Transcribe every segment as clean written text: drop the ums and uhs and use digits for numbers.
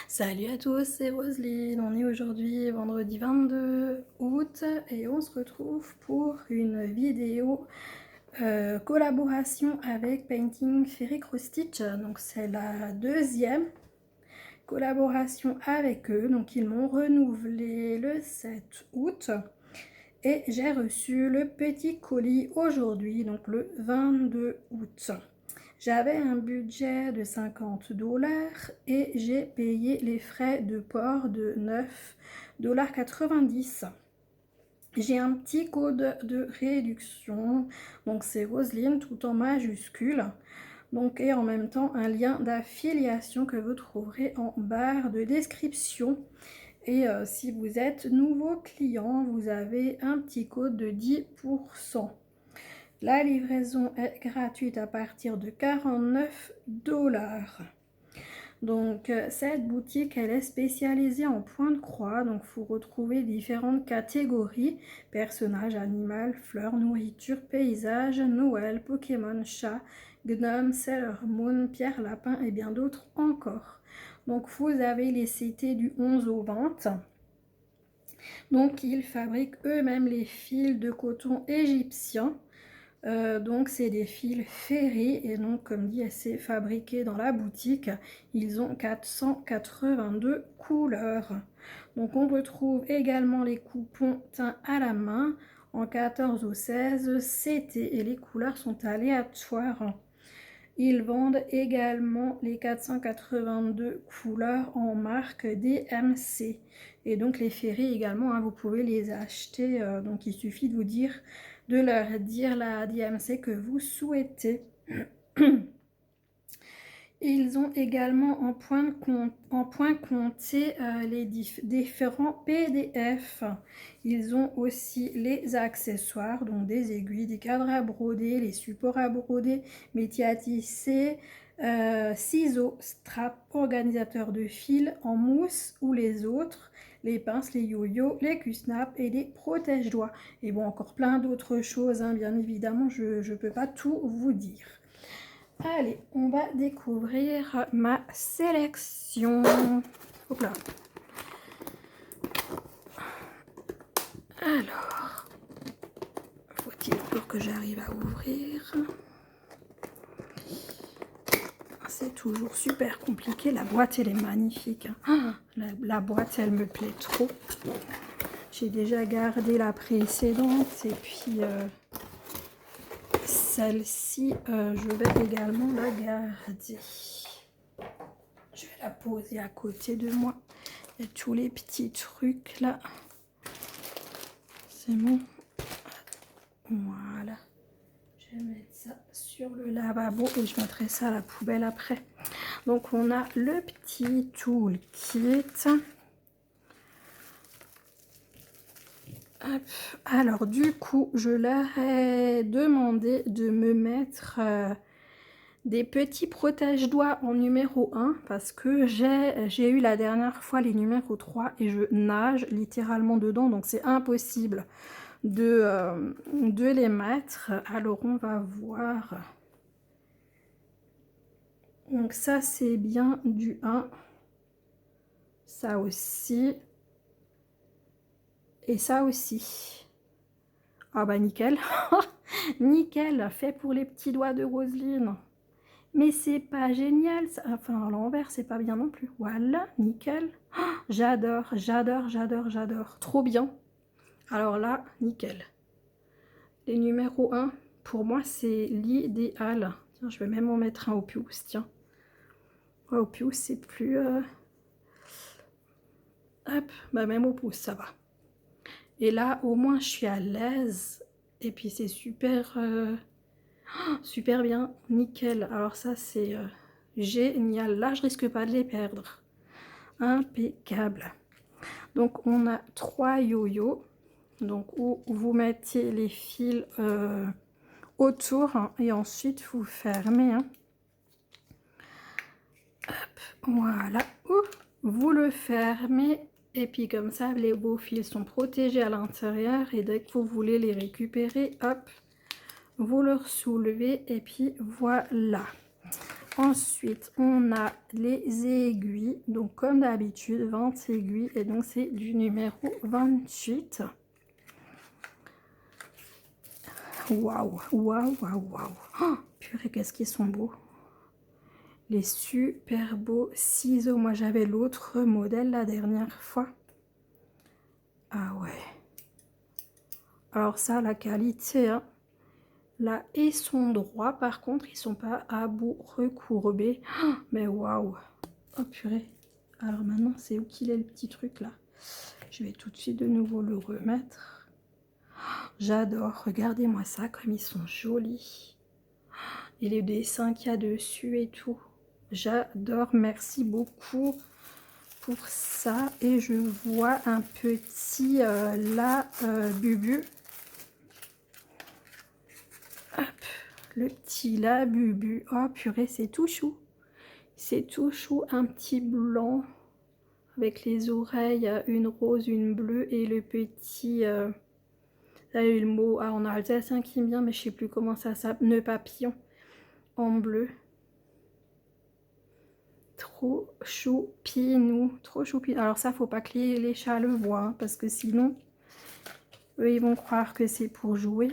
Salut à tous, c'est Roselyne. On est aujourd'hui vendredi 22 août et on se retrouve pour une vidéo collaboration avec Painting Fairy Cross Stitch. Donc c'est la deuxième collaboration avec eux. Donc ils m'ont renouvelé le 7 août et j'ai reçu le petit colis aujourd'hui, donc le 22 août. J'avais un budget de 50 $ et j'ai payé les frais de port de 9,90 $. J'ai un petit code de réduction, donc c'est Roselyne tout en majuscule. Donc, et en même temps un lien d'affiliation que vous trouverez en barre de description. Et si vous êtes nouveau client, vous avez un petit code de 10%. La livraison est gratuite à partir de 49 $. Donc cette boutique, elle est spécialisée en point de croix. Donc vous retrouvez différentes catégories: personnages, animaux, fleurs, nourriture, paysage, Noël, Pokémon, chat, gnome, Sailor Moon, pierre, lapin et bien d'autres encore. Donc vous avez les CT du 11 au 20. Donc ils fabriquent eux-mêmes les fils de coton égyptien. Donc c'est des fils Ferry et donc comme dit c'est fabriqué dans la boutique. Ils ont 482 couleurs. Donc on retrouve également les coupons teints à la main en 14 ou 16 CT et les couleurs sont aléatoires. Ils vendent également les 482 couleurs en marque DMC. Et donc les Ferry également, hein, vous pouvez les acheter. Donc il suffit de leur dire la DMC que vous souhaitez. Ils ont également en point compté les différents PDF. Ils ont aussi les accessoires, donc des aiguilles, des cadres à broder, les supports à broder, métiers à tisser, ciseaux, straps, organisateurs de fils en mousse ou les autres, les pinces, les yo-yo, les Q-snap et les protège-doigts. Et bon, encore plein d'autres choses, hein, bien évidemment, je ne peux pas tout vous dire. Allez, on va découvrir ma sélection. Hop là. Alors, faut-il pour que j'arrive à ouvrir? C'est toujours super compliqué. La boîte, elle est magnifique. La boîte, elle me plaît trop. J'ai déjà gardé la précédente et puis celle-ci, je vais également la garder. Je vais la poser à côté de moi. Et tous les petits trucs là. C'est bon. Voilà. Je vais mettre ça sur le lavabo et je mettrai ça à la poubelle après. Donc on a le petit toolkit. Hop. Alors du coup, je leur ai demandé de me mettre des petits protège-doigts en numéro 1 parce que j'ai eu la dernière fois les numéros 3 et je nage littéralement dedans, donc c'est impossible de les mettre. Alors on va voir. Donc ça c'est bien du 1, ça aussi et ça aussi. Ah bah nickel. Nickel, fait pour les petits doigts de Roselyne. Mais c'est pas génial, ça. Enfin à l'envers c'est pas bien non plus. Voilà, nickel. J'adore, j'adore, j'adore, j'adore. Trop bien. Alors là, nickel. Les numéros 1, pour moi c'est l'idéal. Tiens, je vais même en mettre un au pouce, tiens. Au pouce c'est plus... Hop, bah même au pouce ça va. Et là au moins je suis à l'aise. Et puis c'est super... super bien, nickel. Alors ça c'est génial. Là je risque pas de les perdre. Impeccable. Donc on a 3 yo-yo. Donc où vous mettez les fils autour hein, et ensuite vous fermez. Hein. Hop, voilà. Vous le fermez et puis comme ça vos fils sont protégés à l'intérieur et dès que vous voulez les récupérer, hop, vous le soulevez et puis voilà. Ensuite, on a les aiguilles. Donc, comme d'habitude, 20 aiguilles. Et donc, c'est du numéro 28. Waouh, waouh, waouh, waouh. Oh, purée, qu'est-ce qu'ils sont beaux. Les super beaux ciseaux. Moi, j'avais l'autre modèle la dernière fois. Ah ouais. Alors ça, la qualité, hein. Là, ils sont droits. Par contre, ils sont pas à bout recourbés. Oh, mais waouh. Oh purée. Alors maintenant, c'est où qu'il est le petit truc là? Je vais tout de suite de nouveau le remettre. J'adore. Regardez-moi ça, comme ils sont jolis. Et les dessins qu'il y a dessus et tout. J'adore. Merci beaucoup pour ça. Et je vois un petit bubu. Hop, le petit bubu. Oh purée, c'est tout chou. C'est tout chou. Un petit blanc avec les oreilles, une rose, une bleue et le petit... là, il y a eu le mot en alsacien qui me vient, mais je sais plus comment ça s'appelle. Nœud papillon en bleu. Trop choupinou, trop choupinou. Alors ça, faut pas que les chats le voient, hein, parce que sinon, eux, ils vont croire que c'est pour jouer.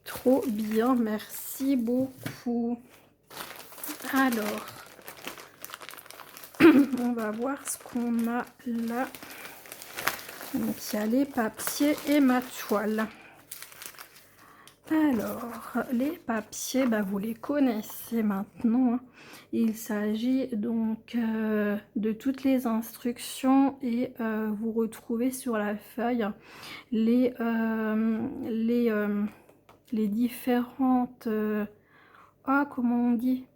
Trop bien, merci beaucoup. Alors, on va voir ce qu'on a là. Donc, il y a les papiers et ma toile. Alors, les papiers, bah, vous les connaissez maintenant, hein. Il s'agit donc de toutes les instructions et vous retrouvez sur la feuille les différentes... comment on dit?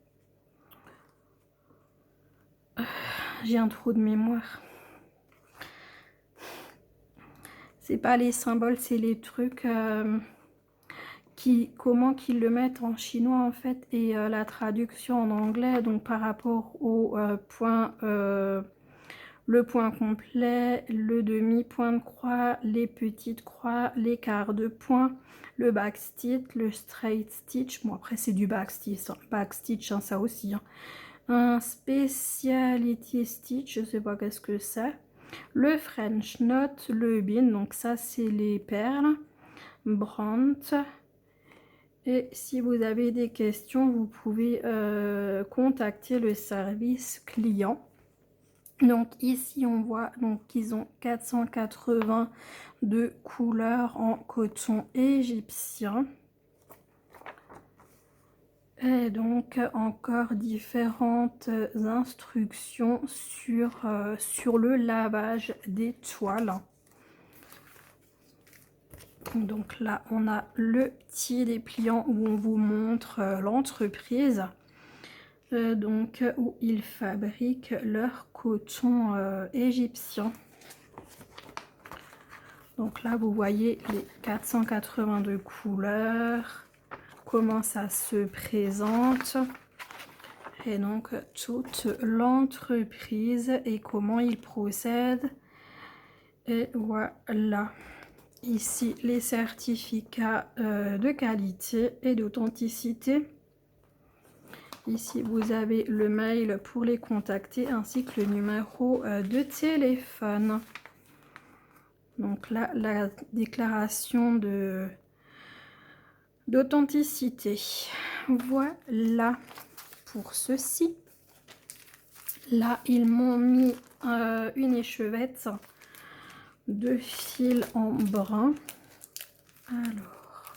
J'ai un trou de mémoire. C'est pas les symboles, c'est les trucs... comment qu'ils le mettent en chinois en fait et la traduction en anglais, donc par rapport au point, le point complet, le demi-point de croix, les petites croix, les quarts de point, le backstitch, le straight stitch, bon après c'est du backstitch hein, ça aussi, hein. Un speciality stitch, je sais pas qu'est-ce que c'est, le French knot, le bin, donc ça c'est les perles, Brandt. Et si vous avez des questions, vous pouvez contacter le service client. Donc ici, on voit qu'ils ont 480 de couleurs en coton égyptien. Et donc encore différentes instructions sur le lavage des toiles. Donc là, on a le petit dépliant où on vous montre l'entreprise où ils fabriquent leur coton égyptien. Donc là, vous voyez les 482 couleurs, comment ça se présente et donc toute l'entreprise et comment ils procèdent. Et voilà. Ici, les certificats de qualité et d'authenticité. Ici, vous avez le mail pour les contacter ainsi que le numéro de téléphone. Donc là, la déclaration d'authenticité. Voilà pour ceci. Là, ils m'ont mis une échevette de fil en brun. Alors,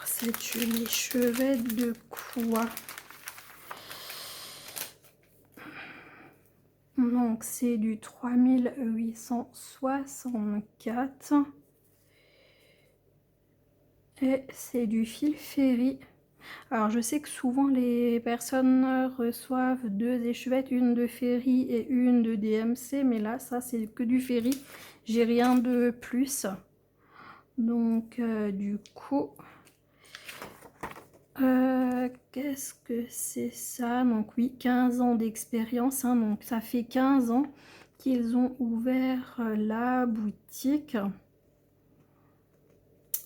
c'est une échevette de quoi? Donc, c'est du 3864. Et c'est du fil ferry. Alors, je sais que souvent, les personnes reçoivent deux échevettes, une de ferry et une de DMC. Mais là, ça, c'est que du ferry. J'ai rien de plus. Donc, du coup... Qu'est-ce que c'est ça? Donc oui, 15 ans d'expérience, hein, donc ça fait 15 ans qu'ils ont ouvert la boutique.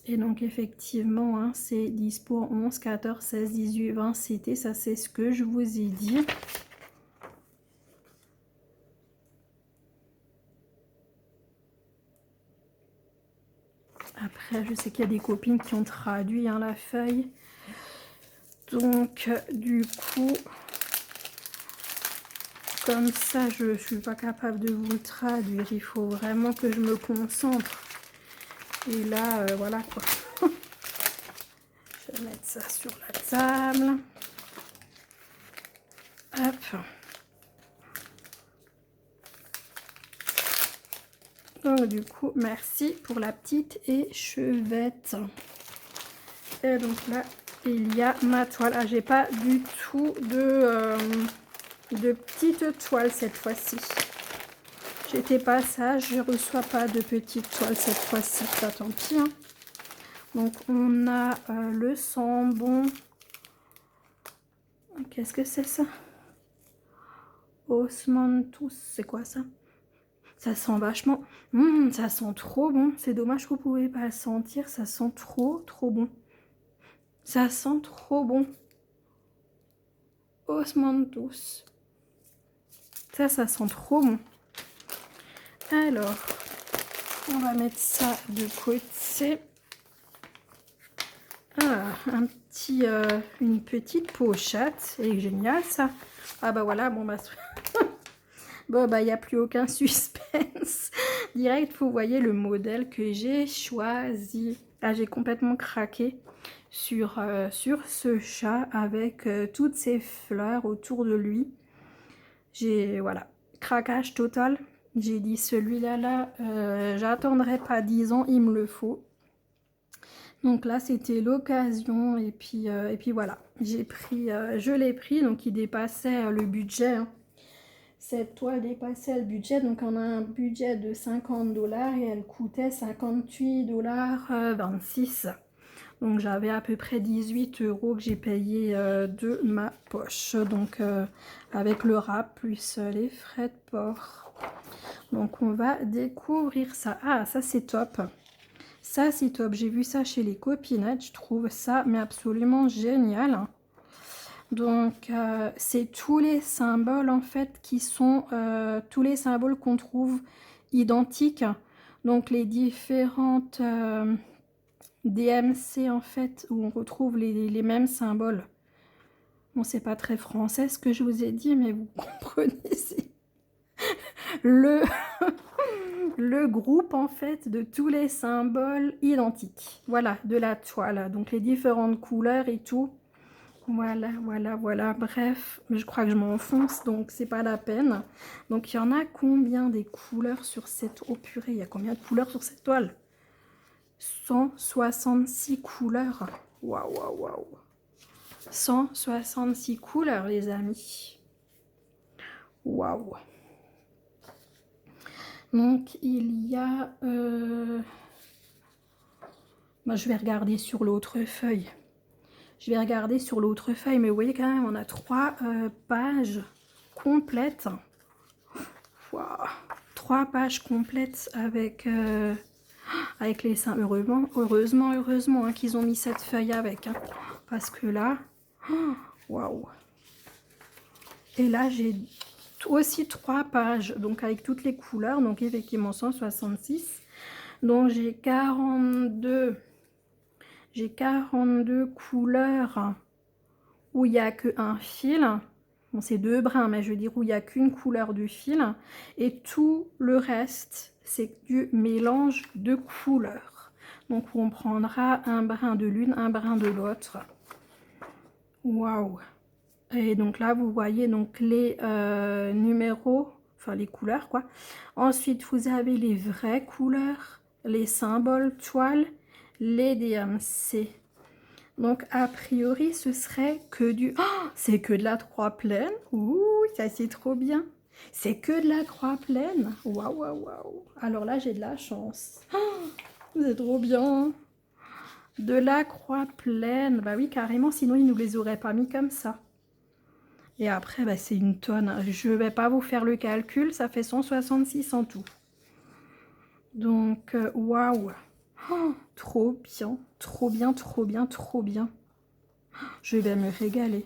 Et donc effectivement, hein, c'est dispo 11, 14, 16, 18, 20 CT, ça c'est ce que je vous ai dit. Après, je sais qu'il y a des copines qui ont traduit hein, la feuille. Donc du coup, comme ça, je ne suis pas capable de vous le traduire. Il faut vraiment que je me concentre. Et là, voilà quoi. Je vais mettre ça sur la table. Hop. Donc du coup, merci pour la petite échevette. Et donc là, il y a ma toile. Ah, j'ai pas du tout de petite toile cette fois-ci. J'étais pas sage, je reçois pas de petite toile cette fois-ci. Bah, tant pis. Hein. Donc on a le sambon. Qu'est-ce que c'est ça? Osmanthus, c'est quoi ça? Ça sent vachement... ça sent trop bon. C'est dommage que vous pouvez pas le sentir. Ça sent trop bon. Ça sent trop bon. Osmanthus. Ça sent trop bon. Alors, on va mettre ça de côté. Ah, une petite pochette. C'est génial ça. Ah bah voilà, bon bah... Bon bah il n'y a plus aucun suspense. Direct, vous voyez le modèle que j'ai choisi. Ah, j'ai complètement craqué sur ce chat avec toutes ces fleurs autour de lui. Voilà, craquage total. J'ai dit celui-là, j'attendrai pas 10 ans, il me le faut. Donc là, c'était l'occasion et puis voilà. Je l'ai pris, donc il dépassait le budget. Hein. Cette toile dépassait le budget, donc on a un budget de 50 $ et elle coûtait 58 $ 26. Donc j'avais à peu près 18 € que j'ai payé de ma poche. Donc avec le rap plus les frais de port. Donc on va découvrir ça. Ah, ça c'est top. Ça c'est top. J'ai vu ça chez les copinettes. Je trouve ça mais absolument génial. Donc c'est tous les symboles en fait qui sont tous les symboles qu'on trouve identiques. Donc les différentes DMC en fait où on retrouve les mêmes symboles. Bon, c'est pas très français ce que je vous ai dit, mais vous comprenez, c'est le, le groupe en fait de tous les symboles identiques. Voilà, de la toile. Donc les différentes couleurs et tout. Voilà. Bref, je crois que je m'enfonce, donc c'est pas la peine. Donc il y en a combien des couleurs sur cette... Oh purée, il y a combien de couleurs sur cette toile? 166 couleurs. Waouh. 166 couleurs, les amis. Waouh. Donc, il y a... Moi, je vais regarder sur l'autre feuille. Mais vous voyez quand même, on a 3 pages complètes. Wow. 3 pages complètes avec les seins. Heureusement hein, qu'ils ont mis cette feuille avec. Hein, parce que là, waouh. Et là, j'ai aussi 3 pages, donc avec toutes les couleurs, donc effectivement 166. Donc j'ai 42 couleurs où il n'y a qu'un fil. Bon, c'est 2 brins, mais je veux dire où il n'y a qu'une couleur du fil. Et tout le reste, c'est du mélange de couleurs. Donc on prendra un brin de l'une, un brin de l'autre. Waouh! Et donc là, vous voyez donc les numéros, enfin les couleurs quoi. Ensuite, vous avez les vraies couleurs, les symboles toiles, les DMC. Donc a priori, ce serait que du... Oh, c'est que de la croix pleine. Ouh, ça c'est trop bien. C'est que de la croix pleine. Waouh. Alors là, j'ai de la chance. Oh, c'est trop bien. De la croix pleine. Bah oui, carrément, sinon ils nous les auraient pas mis comme ça. Et après, bah, c'est une tonne. Je vais pas vous faire le calcul, ça fait 166 en tout. Donc, waouh. Oh, trop bien, trop bien, trop bien, trop bien. Je vais me régaler.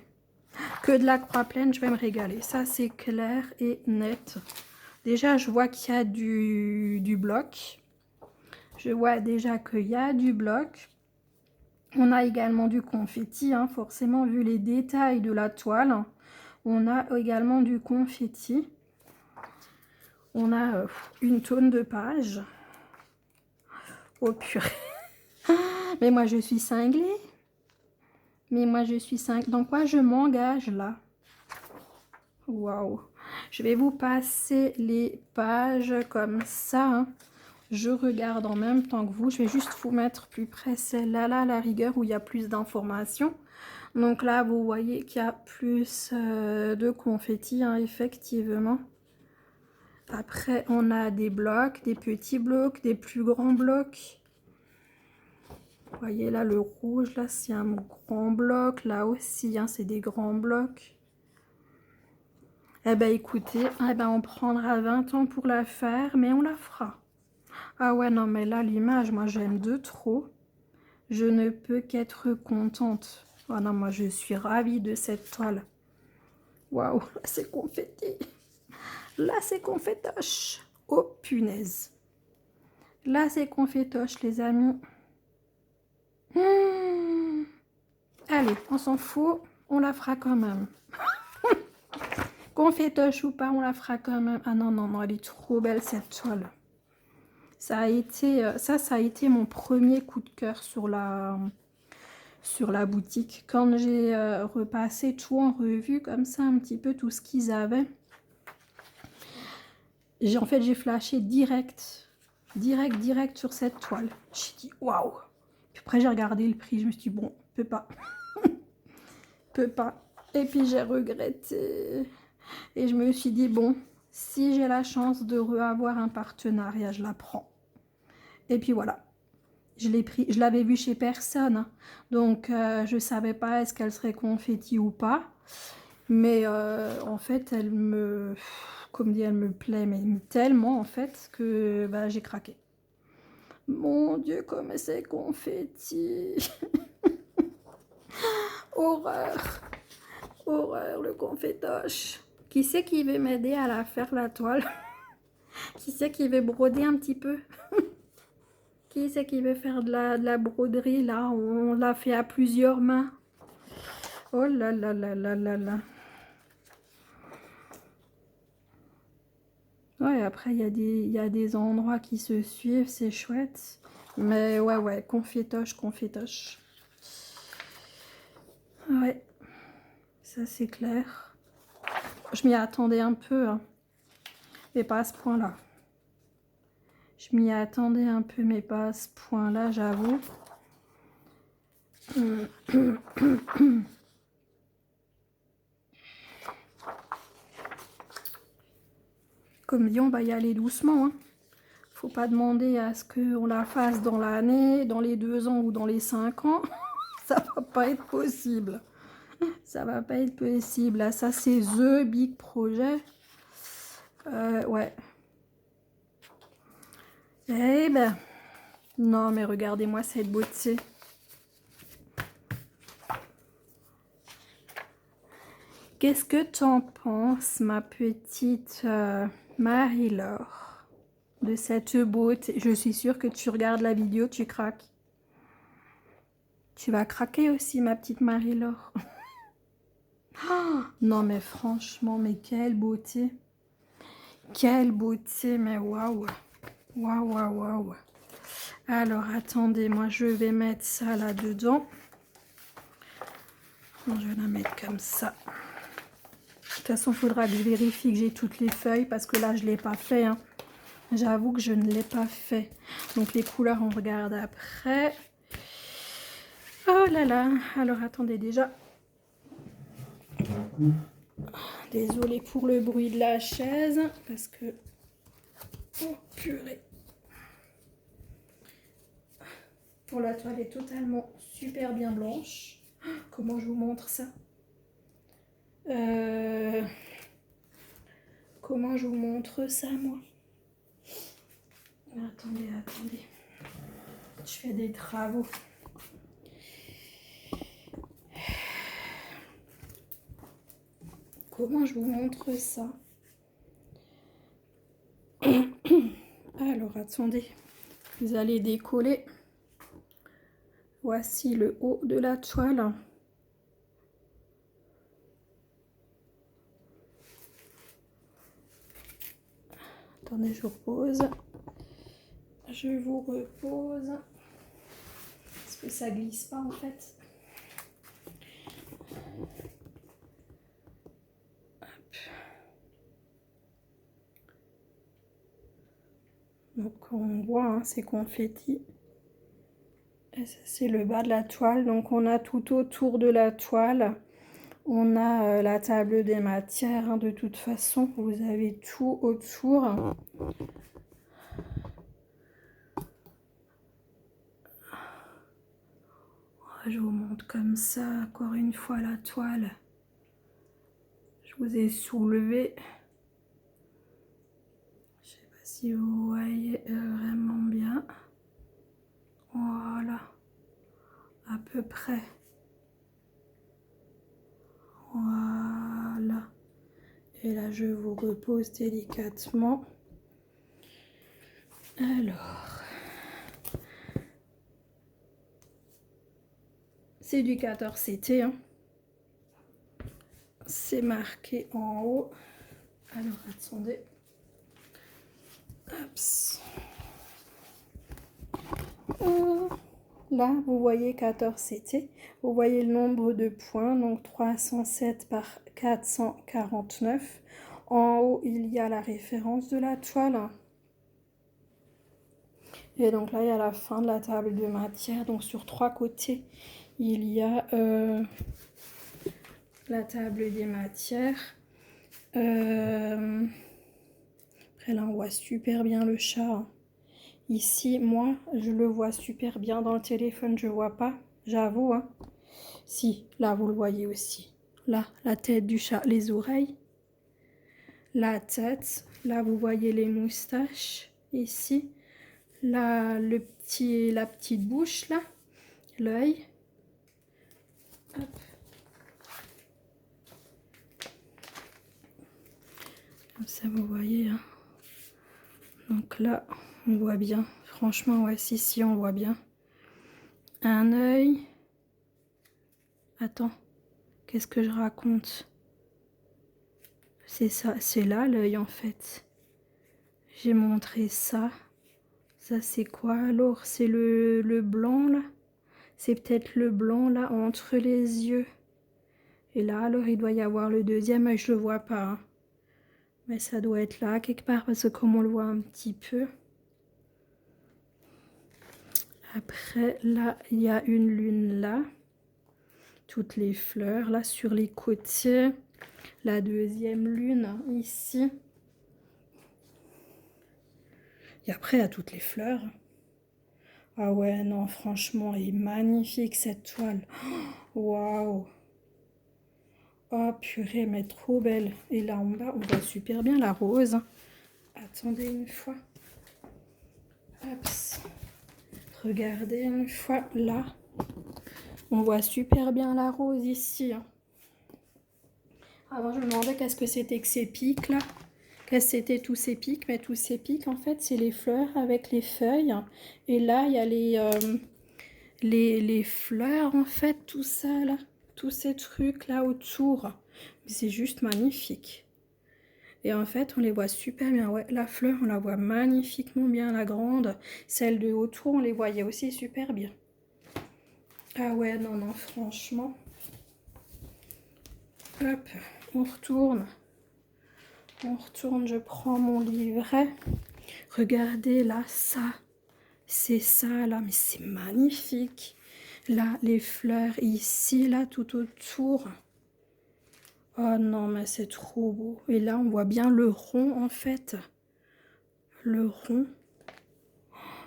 Que de la croix pleine, je vais me régaler. Ça, c'est clair et net. Déjà, je vois qu'il y a du bloc. Je vois déjà qu'il y a du bloc. On a également du confetti, hein, forcément, vu les détails de la toile. On a également du confetti. On a une tonne de pages. Oh purée. Mais moi, je suis cinglée. Mais moi, je suis cinglée. Dans quoi je m'engage là? Waouh. Je vais vous passer les pages comme ça, hein. Je regarde en même temps que vous. Je vais juste vous mettre plus près celle-là, là, à la rigueur, où il y a plus d'informations. Donc là, vous voyez qu'il y a plus de confetti, hein, effectivement. Après, on a des blocs, des petits blocs, des plus grands blocs. Vous voyez là, le rouge, là, c'est un grand bloc. Là aussi, hein, c'est des grands blocs. Eh ben, écoutez, eh ben, on prendra 20 ans pour la faire, mais on la fera. Ah ouais, non, mais là, l'image, moi, j'aime de trop. Je ne peux qu'être contente. Oh non, moi, je suis ravie de cette toile. Waouh, là, c'est confetti. Là, c'est confetoche. Oh, punaise. Là, c'est confetoche, les amis. Allez, on s'en fout. On la fera quand même. Confetoche ou pas, on la fera quand même. Ah non, non, non, elle est trop belle, cette toile. Ça a été, ça a été mon premier coup de cœur sur la boutique. Quand j'ai repassé tout en revue, comme ça, un petit peu tout ce qu'ils avaient. En fait, j'ai flashé direct sur cette toile. J'ai dit, waouh. Puis après, j'ai regardé le prix. Je me suis dit, bon, peut pas. Peut pas. Et puis, j'ai regretté. Et je me suis dit, bon, si j'ai la chance de reavoir un partenariat, je la prends. Et puis voilà. Je l'ai pris, je l'avais vue chez personne. Donc, je ne savais pas est-ce qu'elle serait confetti ou pas. Mais en fait, elle me... Comme dit, elle me plaît, mais tellement en fait que bah, j'ai craqué. Mon Dieu, comme c'est confetti. Horreur. Horreur, le confetoche. Qui c'est qui veut m'aider à la faire, la toile? Qui c'est qui veut broder un petit peu? Qui c'est qui veut faire de la broderie, là? On l'a fait à plusieurs mains. Oh là là là là là là. Ouais, après, il y a des endroits qui se suivent, c'est chouette. Mais ouais, ouais, confetoche, confetoche. Ouais, ça c'est clair. Je m'y attendais un peu, hein, mais pas à ce point-là. Je m'y attendais un peu, mais pas à ce point-là, j'avoue. Comme dit, on va y aller doucement, hein. Faut pas demander à ce qu'on la fasse dans l'année, dans les 2 ans ou dans les 5 ans. Ça va pas être possible. Ça va pas être possible. Là, ça, c'est The Big Projet. Ouais. Eh ben, non, mais regardez-moi cette beauté. Qu'est-ce que t'en penses, ma petite Marie-Laure, de cette beauté? Je suis sûre que tu regardes la vidéo, tu craques. Tu vas craquer aussi, ma petite Marie-Laure. Oh, non, mais franchement, mais quelle beauté. Quelle beauté, mais waouh. Waouh, waouh, waouh. Alors, attendez, moi, je vais mettre ça là-dedans. Je vais la mettre comme ça. De toute façon, il faudra que je vérifie que j'ai toutes les feuilles parce que là, je ne l'ai pas fait, hein. J'avoue que je ne l'ai pas fait. Donc, les couleurs, on regarde après. Oh là là. Alors, attendez déjà. Désolée pour le bruit de la chaise parce que... Oh, purée. Pour la toile est totalement super bien blanche. Comment je vous montre ça? Comment je vous montre ça, moi? Attendez, attendez. Je fais des travaux. Comment je vous montre ça? Alors, attendez. Vous allez décoller. Voici le haut de la toile. Attendez, je vous repose. Je vous repose. Parce que ça glisse pas en fait. Hop. Donc on voit, hein, c'est confetti. Et ça c'est le bas de la toile. Donc on a tout autour de la toile. On a la table des matières. Hein, de toute façon, vous avez tout autour. Je vous montre comme ça, encore une fois, la toile. Je vous ai soulevé. Je ne sais pas si vous voyez vraiment bien. Voilà. À peu près. Voilà. Et là, je vous repose délicatement. Alors. C'est du 14 CT. Hein. C'est marqué en haut. Alors, attendez. Hop. Là, vous voyez 14 CT. Vous voyez le nombre de points. Donc, 307 par 449. En haut, il y a la référence de la toile. Et donc là, il y a la fin de la table de matière. Donc, sur 3 côtés, il y a la table des matières. Après là, on voit super bien le chat. Hein. Ici, moi, je le vois super bien dans le téléphone. Je vois pas, j'avoue. Hein. Si, là, vous le voyez aussi. Là, la tête du chat, les oreilles. La tête. Là, vous voyez les moustaches. Ici. Là, la petite bouche, là. L'œil. Hop. Comme ça, vous voyez. Hein. Donc là, on voit bien. Franchement, ouais, si, on voit bien. Un œil. Attends, qu'est-ce que je raconte? C'est ça, c'est là l'œil en fait. J'ai montré ça. Ça, c'est quoi alors? C'est le blanc là? C'est peut-être le blanc là entre les yeux. Et là, alors, il doit y avoir le deuxième œil. Je le vois pas. Hein. Mais ça doit être là quelque part parce que comme on le voit un petit peu. Après, là, il y a une lune là. Toutes les fleurs là sur les côtés. La deuxième lune ici. Et après, il y a toutes les fleurs. Ah ouais, non, franchement, elle est magnifique cette toile. Waouh! Oh purée, mais trop belle. Et là en bas, on voit super bien la rose. Attendez une fois. Hop. Regardez une fois là. On voit super bien la rose ici. Avant, je me demandais qu'est-ce que c'était que ces pics là. Qu'est-ce que c'était tous ces pics? Mais tous ces pics, en fait, c'est les fleurs avec les feuilles. Et là, il y a les fleurs, en fait, tout ça là. Tous ces trucs là autour. C'est juste magnifique. Et en fait, on les voit super bien. Ouais, la fleur, on la voit magnifiquement bien, la grande. Celle de autour, on les voyait aussi super bien. Ah ouais, non, non, franchement. Hop, on retourne. On retourne, je prends mon livret. Regardez là, ça. C'est ça là, mais c'est magnifique. Là, les fleurs ici, là, tout autour. Oh non, mais c'est trop beau. Et là, on voit bien le rond en fait. Le rond.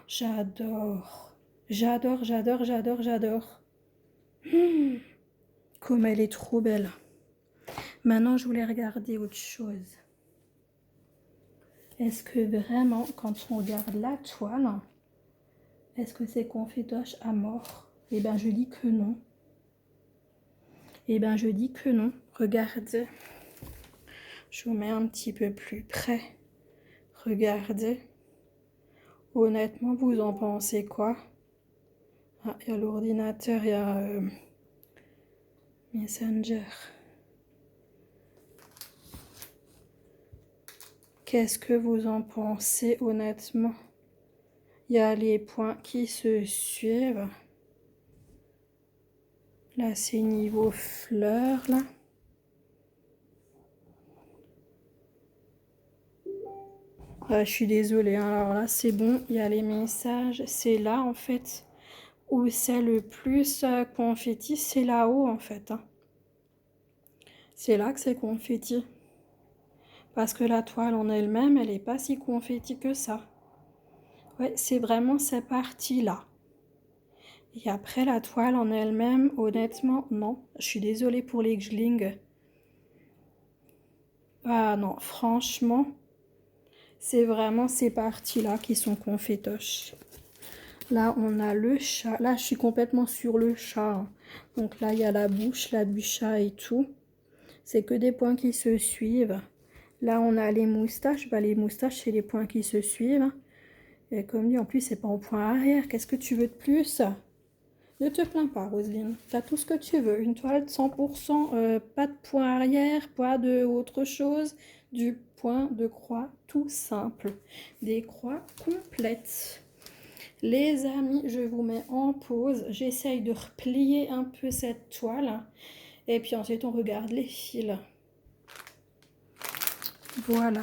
J'adore. J'adore, j'adore, j'adore, j'adore. Comme elle est trop belle. Maintenant, je voulais regarder autre chose. Est-ce que vraiment, quand on regarde la toile, est-ce que c'est confitoche à mort? Eh bien, je dis que non. Eh bien, je dis que non. Regardez. Je vous mets un petit peu plus près. Regardez. Honnêtement, vous en pensez quoi? Ah, il y a l'ordinateur, il y a Messenger. Qu'est-ce que vous en pensez, honnêtement? Il y a les points qui se suivent. Là, c'est niveau fleurs, là. Ah, je suis désolée, hein. Alors là, c'est bon, il y a les messages. C'est là, en fait, où c'est le plus confetti. C'est là-haut, en fait, hein. C'est là que c'est confetti. Parce que la toile en elle-même, elle n'est pas si confetti que ça. Ouais, c'est vraiment cette partie-là. Et après, la toile en elle-même, honnêtement, non. Je suis désolée pour les glings. Ah non, franchement, c'est vraiment ces parties-là qui sont confétoches. Là, on a le chat. Là, je suis complètement sur le chat, hein. Donc là, il y a la bouche du chat et tout. C'est que des points qui se suivent. Là, on a les moustaches. Bah, les moustaches, c'est les points qui se suivent. Et comme dit, en plus, c'est pas en point arrière. Qu'est-ce que tu veux de plus? Ne te plains pas, Roselyne. Tu as tout ce que tu veux. Une toile de 100%, pas de point arrière, pas de autre chose. Du point de croix tout simple. Des croix complètes. Les amis, je vous mets en pause. J'essaye de replier un peu cette toile. Et puis ensuite, on regarde les fils. Voilà.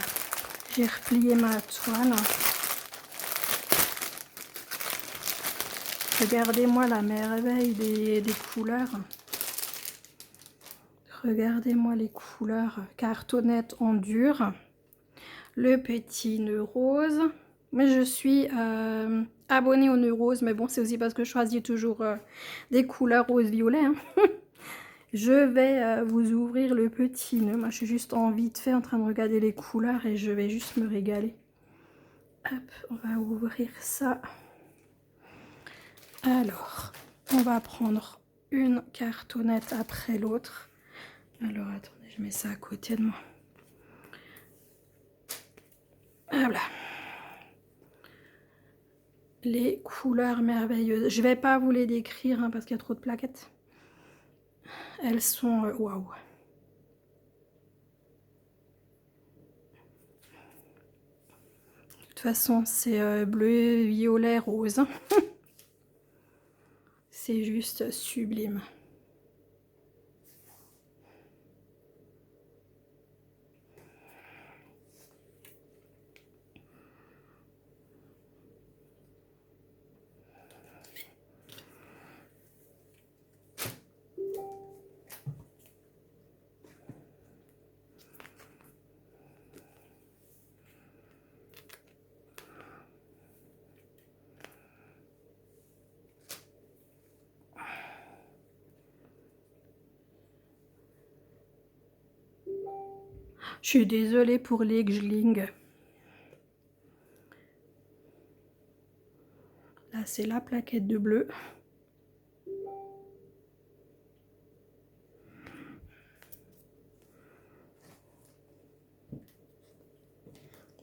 J'ai replié ma toile. Regardez-moi la merveille des couleurs. Regardez-moi les couleurs. Cartonnette en dur. Le petit nœud rose. Mais je suis abonnée au nœud rose. Mais bon, c'est aussi parce que je choisis toujours des couleurs rose-violet, hein. Je vais vous ouvrir le petit nœud. Moi, je suis juste en vite fait en train de regarder les couleurs et je vais juste me régaler. Hop, on va ouvrir ça. Alors, on va prendre une cartonnette après l'autre. Alors, attendez, je mets ça à côté de moi. Voilà. Les couleurs merveilleuses. Je vais pas vous les décrire hein, parce qu'il y a trop de plaquettes. Elles sont waouh. De toute façon, c'est bleu, violet, rose. C'est juste sublime. Je suis désolée pour les glings. Là, c'est la plaquette de bleu.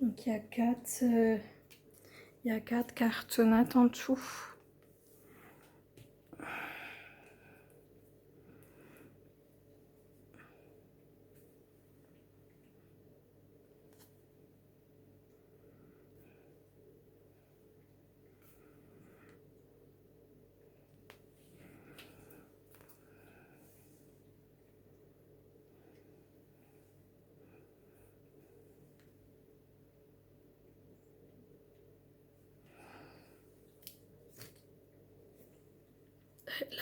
Donc, il y a 4 cartonnettes en tout.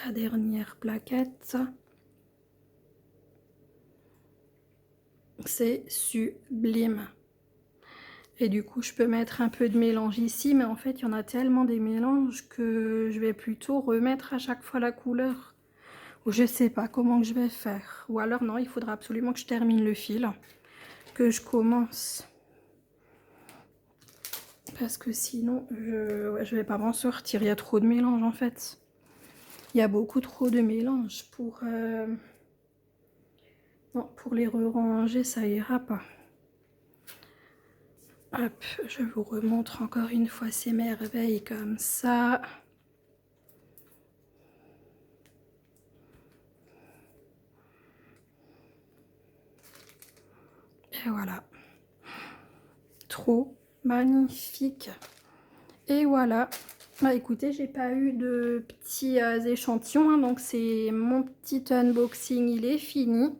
La dernière plaquette. C'est sublime. Et du coup, je peux mettre un peu de mélange ici, mais en fait, il y en a tellement des mélanges que je vais plutôt remettre à chaque fois la couleur. Ou je sais pas comment que je vais faire. Ou alors non, il faudra absolument que je termine le fil, que je commence. Parce que sinon, je vais pas m'en sortir. Il y a trop de mélange en fait. Il y a beaucoup trop de mélange pour... Non, pour les ranger, ça ira pas. Hop, je vous remontre encore une fois ces merveilles comme ça. Et voilà. Trop magnifique. Et voilà. Bah écoutez, j'ai pas eu de petits échantillons, hein, donc c'est mon petit unboxing, il est fini.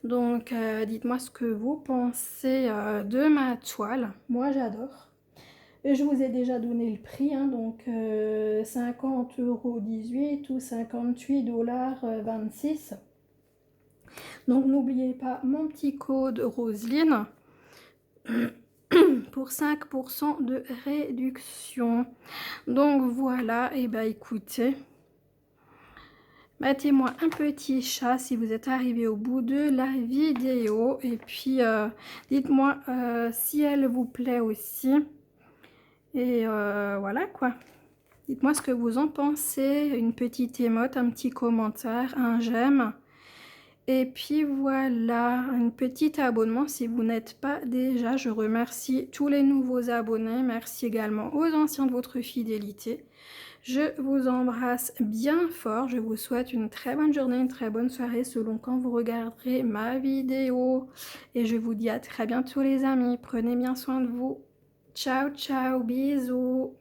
Donc dites-moi ce que vous pensez de ma toile. Moi j'adore. Et je vous ai déjà donné le prix, hein, donc 50,18 € ou 58,26 $. Donc n'oubliez pas mon petit code Roselyne pour 5% de réduction. Donc voilà, et bah écoutez, mettez-moi un petit chat si vous êtes arrivé au bout de la vidéo. Et puis dites-moi si elle vous plaît aussi. Et voilà quoi. Dites-moi ce que vous en pensez. Une petite émote, un petit commentaire, un j'aime. Et puis voilà, un petit abonnement si vous n'êtes pas déjà. Je remercie tous les nouveaux abonnés. Merci également aux anciens de votre fidélité. Je vous embrasse bien fort. Je vous souhaite une très bonne journée, une très bonne soirée selon quand vous regarderez ma vidéo. Et je vous dis à très bientôt les amis. Prenez bien soin de vous. Ciao, ciao, bisous.